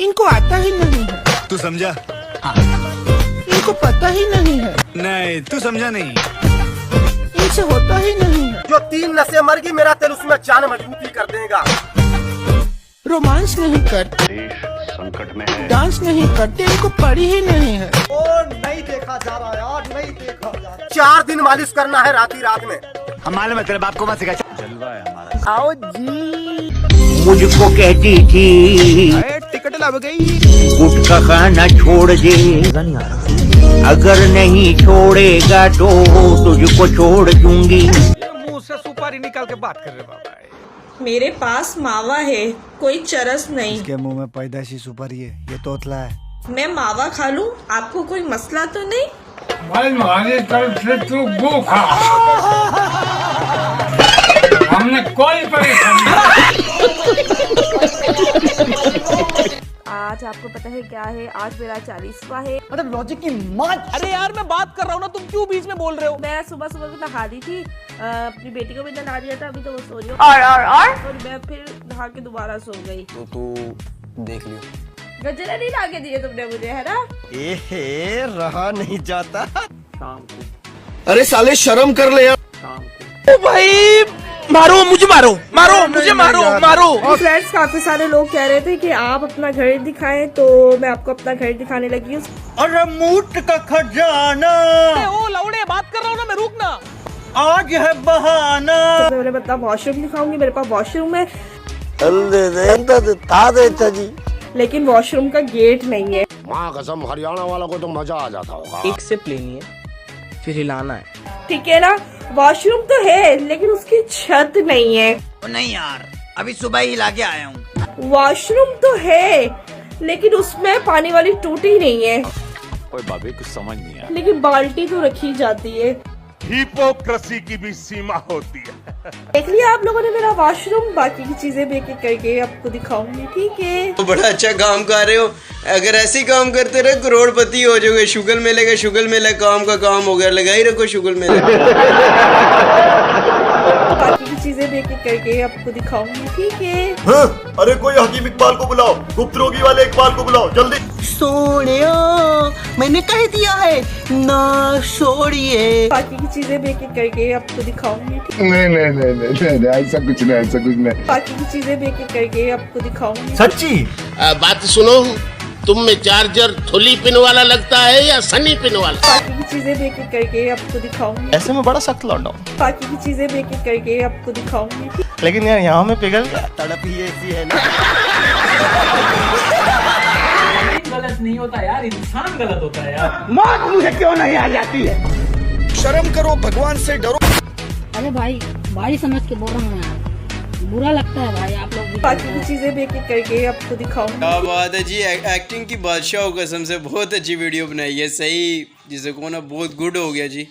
इनको आता ही नहीं है। तू समझा? इनको पता ही नहीं है। नहीं, तू समझा नहीं। इनसे होता ही नहीं है। जो 3 नशे मर गई, मेरा तेल उसमें जान मजबूती कर देगा। रोमांस नहीं करते, देश संकट में है। डांस नहीं करते, इनको पड़ी ही नहीं है। ओ नहीं देखा जा रहा यार, नहीं देखा जा रहा। 4 दिन मालिश करना है रात में। हम मालूम है तेरे बाप को मत सिखा। जलवा है हमारा। आओ जी। मुझको कहती थी टिकट लग गई। गुटखा खाना छोड़ दे, अगर नहीं छोड़ेगा तो तुझको छोड़ दूंगी। मुंह से सुपारी निकाल के बात कर रहे बाबा। मेरे पास मावा है, कोई चरस नहीं। इसके मुंह में पैदाइशी सुपारी है, ये तोतला है। मैं मावा खा लूं, आपको कोई मसला तो नहीं? भाई हमारी तरफ से तू गो खा, हमने कोई परेशानी। आज आपको पता है क्या है? आज मेरा 40वां है। मतलब लॉजिक की माँ। अरे यार मैं बात कर रहा हूँ ना, तुम क्यों बीच में बोल रहे हो? मैं सुबह सुबह को नहा ली थी, अपनी बेटी को भी नहा दिया था, अभी तो वो सो रही और मैं फिर नहा के दोबारा सो गई। तो तू देख लियो। गजरे नहीं ला के दिए तुमने मुझे, है ना? ए रहा नहीं जाता। शाम को। अरे साले शर्म कर ले यार। शाम को। ओ भाई मारो मुझे, मारो मुझे, मारो। फ्रेंड्स, काफी सारे लोग कह रहे थे कि आप अपना घर दिखाएं, तो मैं आपको अपना घर दिखाने लगी हूँ। अरे मूठ का खजाना, ओ लौड़े बात कर रहा हूँ ना मैं, रुक ना। आज है बहाना। तो मैं मतलब वॉशरूम दिखाऊंगी। मेरे पास वॉशरूम है, जी। लेकिन वॉशरूम का गेट नहीं है। माँ कसम, हरियाणा वाला को तो मजा आ जाता होगा। एक सिप लेनी है, फिर हिलाना है। ठीक है ना? वॉशरूम तो है, लेकिन उसकी छत नहीं है। नहीं यार, अभी सुबह ही लाके आया हूँ। वॉशरूम तो है, लेकिन उसमें पानी वाली टूटी नहीं है। ओए बाबे कुछ समझ नहीं आया। लेकिन बाल्टी तो रखी जाती है। हिपोक्रेसी की भी सीमा होती है। देख लिया आप लोगों ने मेरा वॉशरूम। बाकी की चीजें भी एक एक करके आपको दिखाऊंगी, ठीक है? तो बड़ा अच्छा काम कर रहे हो। अगर ऐसे ही काम करते रहे करोड़पति हो जाओगे। शुगर मेले काम का काम हो गया, लगा ही रखो शुगर मेले। बाकी की चीजें भी एक एक करके आपको दिखाऊंगी, ठीक है? अरे कोई हकीम इकबाल को बुलाओ, गुप्त रोगी वाले इकबाल को बुलाओ जल्दी। सोनिया, मैंने कह दिया है ना छोड़िए। बाकी की चीजें भी एक एक करके आपको दिखाऊंगी, ठीक? नहीं, ऐसा कुछ नहीं। बाकी की चीजें भी एक एक करके आपको दिखाऊंगी। सच्ची बात सुनो, तुम में चार्जर थोली पिन वाला लगता है या सनी पिन वाला? बाकी की चीजें भी एक एक करके आपको दिखाऊंगी। ऐसे में बड़ा सख्त लौटा हूँ। बाकी की चीजें भी एक एक करके आपको दिखाऊंगी, ठीक? लेकिन यार यहाँ में पिघल गया। तड़प ही ऐसी है ना। गलत नहीं होता यार, इंसान गलत होता है यार। मौत मुझे क्यों नहीं आ जाती है? शर्म करो, भगवान से डरो। अरे भाई, भाई समझ के बोल रहा हूँ यार, बुरा लगता है भाई आप लोग। बाकी की चीजें भी एक एक करके आपको दिखाऊंगी। क्या बात है जी, एक्टिंग की बादशाह कसम से बहुत अच्छी वीडियो बनाई है। सही जिसे को ना बहुत गुड हो गया जी।